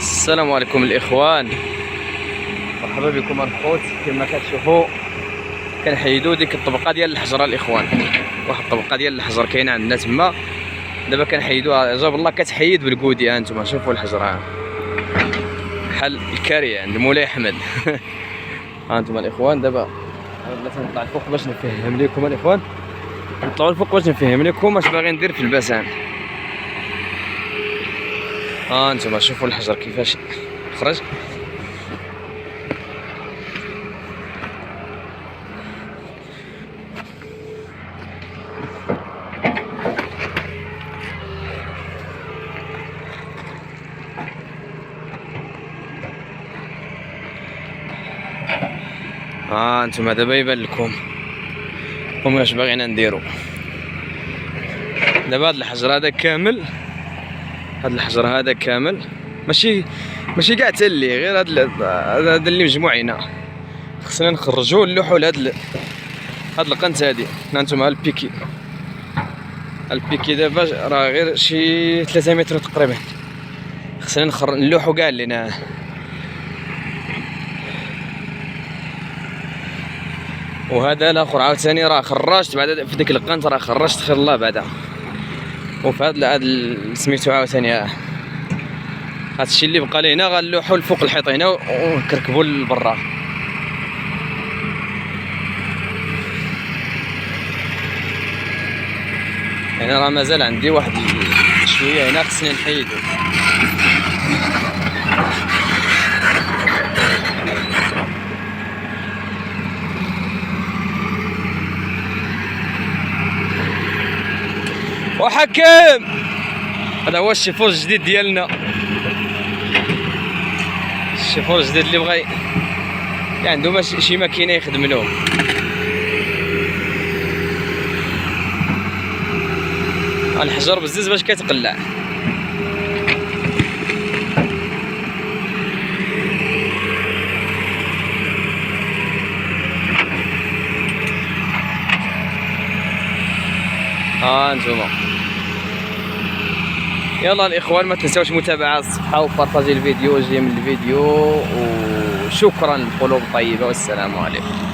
السلام عليكم الاخوان، مرحبا بكم الخوت. كما كتشوفوا كنحيدوا ديك الطبقه ديال الحجره الاخوان، واحد الطبقه ديال الحجر كاينه عندنا تما. دابا كنحيدوها، جاب الله كتحيد بالكودي. هانتوما شوفوا الحجره بحال الكاريه عند مولاي احمد. هانتوما الاخوان دابا نطلع الفوق باش نفهم لكم الاخوان، نطلعوا الفوق باش نفهم لكم اش باغي ندير في البسام. انتما شوفوا الحجر كيفاش خرج. انتما دابا يبان لكم واش باغينا نديرو. دابا هاد الحجر هذا كامل، هاد الحجر هذا كامل ماشي كاع تالي، غير هاد اللي مجموعين. خصنا نخرجوا نلوحوا لهاد القنت هادي. هانتوما البيكي دابا راه غير شي 3 متر تقريبا. خصنا نلوحوا كاع لينا. وهذا الاخر عاوتاني راه خرجت بعد في ديك القنت، راه خرجت خير الله بعدا. وفي هاد سميتو عاوتاني هادشي اللي بقى لينا غنلوحو لفوق الحيط هنا ونكركبو لبرا. يعني راه مازال عندي واحد شويه هنا خصني نحيدو. وحكم هذا هو الشيفور الجديد ديالنا، الشيفور الجديد اللي بغى عنده شي ماكينه يخدم له. الحجر بزز باش كيتقلع. انتوما يلا الاخوان، ما تنساوش متابعه الصفحه وبارطاجي الفيديو. جاي من الفيديو، وشكرا للقلوب الطيبه، والسلام عليكم.